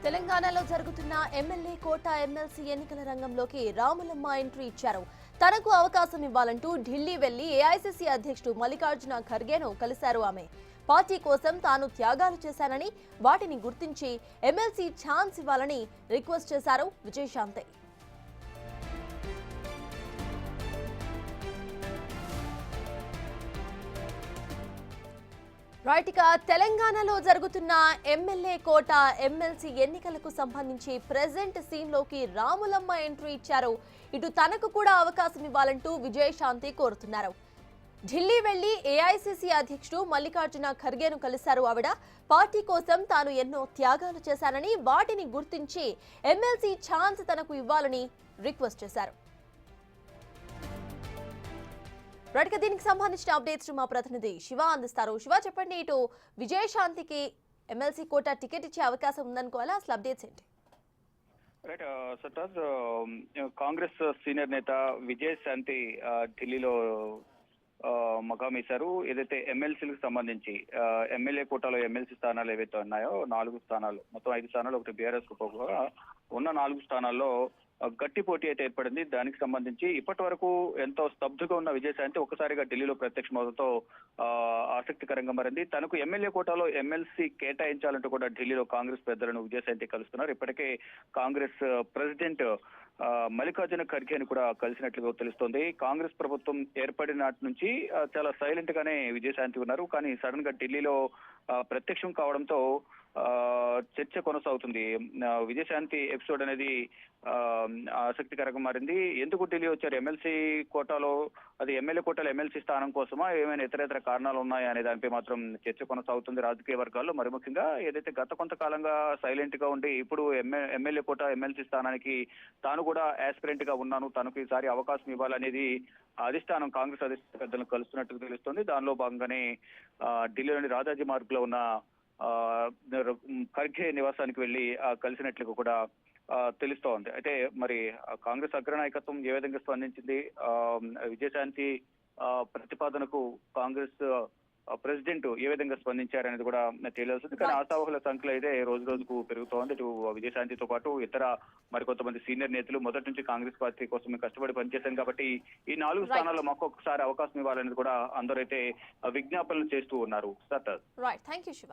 తెలంగాణలో జరుగుతున్న ఎమ్మెల్యే కోట ఎమ్మెల్సీ ఎన్నికల రంగంలోకి రాములమ్మ ఎంట్రీ ఇచ్చారు. తనకు అవకాశం ఇవ్వాలంటూ ఢిల్లీ వెళ్లి ఏఐసీసీ అధ్యక్షుడు మల్లికార్జున ఖర్గేను కలిశారు. ఆమె పార్టీ కోసం తాను త్యాగాలు చేశానని, వాటిని గుర్తించి ఎమ్మెల్సీ ఛాన్స్ ఇవ్వాలని రిక్వెస్ట్ చేశారు విజయశాంతి. రైట్, ఇక తెలంగాణలో జరుగుతున్న ఎమ్మెల్యే కోట ఎమ్మెల్సీ ఎన్నికలకు సంబంధించి ప్రెజెంట్ సీన్ లోకి రాములమ్మ ఎంట్రీ ఇచ్చారు. ఇటు తనకు కూడా అవకాశం ఇవ్వాలంటూ విజయశాంతి కోరుతున్నారు. ఢిల్లీ వెళ్లి ఏఐసీసీ అధ్యక్షుడు మల్లికార్జున ఖర్గేను కలిశారు. ఆవిడ పార్టీ కోసం తాను ఎన్నో త్యాగాలు చేశానని, వాటిని గుర్తించి ఎమ్మెల్సీ ఛాన్స్ తనకు ఇవ్వాలని రిక్వెస్ట్ చేశారు. రైట్, దీనికి సంబంధించిన అప్డేట్స్ మా ప్రతినిధి శివ అందిస్తారు. శివ, చెప్పండి, ఇటు విజయశాంతికి ఎమ్మెల్సీ కోటా టికెట్ ఇచ్చే అవకాశం ఉందనుకోవాలా? అసలు అప్డేట్స్ ఏంటి? రైట్ సర్తాజ్, కాంగ్రెస్ సీనియర్ నేత విజయశాంతి ఢిల్లీలో మకామేశారు. ఏదైతే ఎమ్మెల్సీలకు సంబంధించి ఎమ్మెల్యే కోటాలో ఎమ్మెల్సీ స్థానాలు ఏవైతే ఉన్నాయో 4 స్థానాలు, మొత్తం 5 స్థానాలు, ఒకటి బీఆర్ఎస్ పోగా ఉన్న 4 స్థానాల్లో గట్టి పోటీ అయితే ఏర్పడింది. దానికి సంబంధించి ఇప్పటి వరకు ఎంతో స్తబ్దుగా ఉన్న విజయశాంతి ఒక్కసారిగా ఢిల్లీలో ప్రత్యక్ష మోదతో ఆసక్తికరంగా మారింది. తనకు ఎమ్మెల్యే కోటాలో ఎమ్మెల్సీ కేటాయించాలంటూ కూడా ఢిల్లీలో కాంగ్రెస్ పెద్దలను విజయశాంతి కలుస్తున్నారు. ఇప్పటికే కాంగ్రెస్ ప్రెసిడెంట్ మల్లికార్జున ఖర్గేని కూడా కలిసినట్లుగా తెలుస్తోంది. కాంగ్రెస్ ప్రభుత్వం ఏర్పడిన నాటి నుంచి చాలా సైలెంట్ గానే విజయశాంతి ఉన్నారు. కానీ సడన్ గా ఢిల్లీలో ప్రత్యక్షం కావడంతో చర్చ కొనసాగుతుంది. విజయశాంతి ఎపిసోడ్ అనేది ఆసక్తికరంగా మారింది. ఎందుకు ఢిల్లీ వచ్చారు? ఎమ్మెల్సీ కోటాలో, అది ఎమ్మెల్యే కోటాలో ఎమ్మెల్సీ స్థానం కోసమా, ఏమైనా ఇతర కారణాలు ఉన్నాయా అనే దానిపై మాత్రం చర్చ కొనసాగుతుంది రాజకీయ వర్గాల్లో. మరి ముఖ్యంగా ఏదైతే గత కొంతకాలంగా సైలెంట్ గా ఉండి ఇప్పుడు ఎమ్మెల్యే కోటా ఎమ్మెల్సీ స్థానానికి తాను కూడా యాస్పిరెంట్ గా ఉన్నాను, తనకు ఈసారి అవకాశం ఇవ్వాలనేది అధిష్టానం, కాంగ్రెస్ అధిష్టానం పెద్దలను కలుస్తున్నట్టు తెలుస్తోంది. దానిలో భాగంగానే ఢిల్లీలోని రాజాజీ మార్గ్ లో ఉన్న ఖర్గే నివాసానికి వెళ్లి కలిసినట్లుగా కూడా తెలుస్తోంది. అయితే మరి కాంగ్రెస్ అగ్రనాయకత్వం ఏ విధంగా స్పందించింది, విజయశాంతి ప్రతిపాదనకు కాంగ్రెస్ ప్రెసిడెంట్ ఏ విధంగా స్పందించారనేది కూడా తెలియాల్సింది. కానీ ఆశావహుల సంఖ్యలో అయితే రోజు రోజుకు పెరుగుతోంది. ఇటు విజయశాంతితో పాటు ఇతర మరికొంతమంది సీనియర్ నేతలు మొదటి నుంచి కాంగ్రెస్ పార్టీ కోసం కష్టపడి పనిచేశాం కాబట్టి ఈ 4 స్థానాల్లో మాకొకసారి అవకాశం ఇవ్వాలనేది కూడా అందరూ అయితే విజ్ఞాపనలు చేస్తూ ఉన్నారు. Right, thank you Shiva.